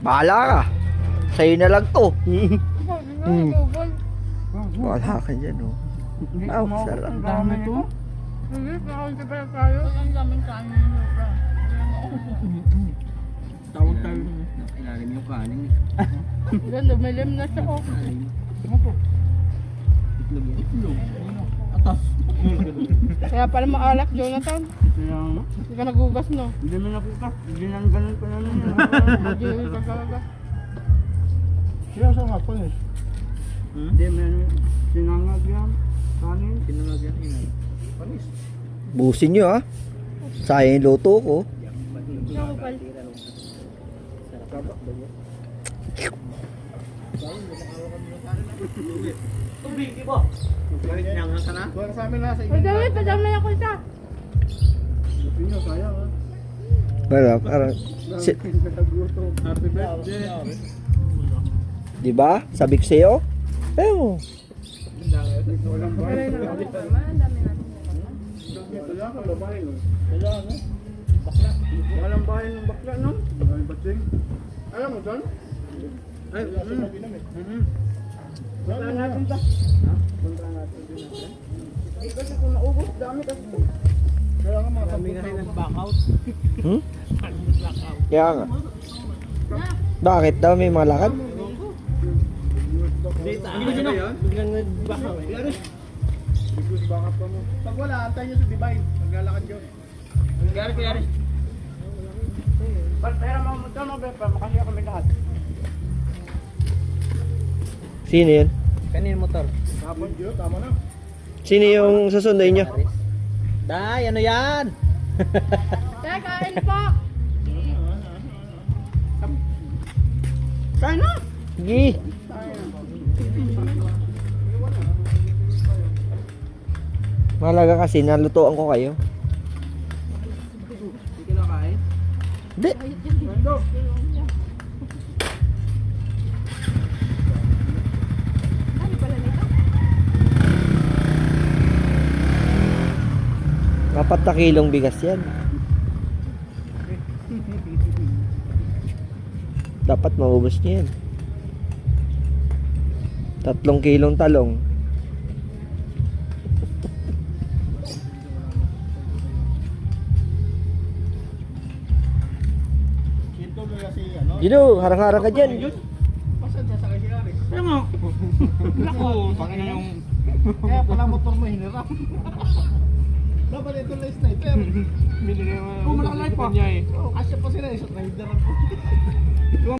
Bahala ka. Sa'yo na lang to. Bahala ka dyan, oh. Aw, sarap. Ang dami to. Hindi, nakakunti pa lang tayo. Ang daming kanin. Tawag tayo. Ilalim yung kanin. Yan, lumilim na siya ko. Ano po? Itlog yan. Itlog. Atas. Kaya pala maalak, Jonathan. Kaya nga. Hindi ka nagugas, no? Hindi mo napukas. Hindi nang ganun pa naman. Hindi ka kagagas. Kaya sa nga po eh. Hindi mo sinangag yan. Kanin. Sinangag yan. Panis. Busin nyo, ha. Sayang yung luto ko. Nakupal. Tubig, di ba? Sinangag ka na? Para sa amin na sa Padami, padami ako isa. Sabi nyo, sayang ha. Parang, Happy birthday. di ba? Sabi ko sa'yo. Ewan. Walang bahay. Ito lang ang babae, no? Kailangan, no? Bakla. Walang bahay ng bakla, no? Walang batsing. Alam mo, John? Ay, punta natin ta. Ha? Punta natin din natin. Ay, kasi kung naubos, dami kasi. Kaya nga mga kami na rin nag-back out. Hmm? Kaya nga. Bakit daw may mga lakad? Hindi ko yun? Biglang nag-back out. Biglang back up pa mo. Pag wala, antay nyo sa Divine. Maglalakad yun. Kayari. Pera mo mo ito, no? Makasiya kami lahat. Sino yun? Kanina motor. Hapon yun, tama na. Sino yung susunduin nyo? Day, ano yan? Kaya kain po. Kain na! Sige. Malaga kasi, nalutuan ko kayo. Hindi ka na kain? Hindi. Mando! Apat na kilong bigas yan. Dapat maubos niya yan. 3 kilong talong. Kinto mo kasi ano? Gino, harang-harang ka dyan. Pasan sa sakay sila rin. Kaya nga. Lako. Pangina yung... Kaya pala motor mo hiniram. Dapat ito na sniper. Binigay mo. Kung malaki pa. Kasya pa sila. Isa sniper ako.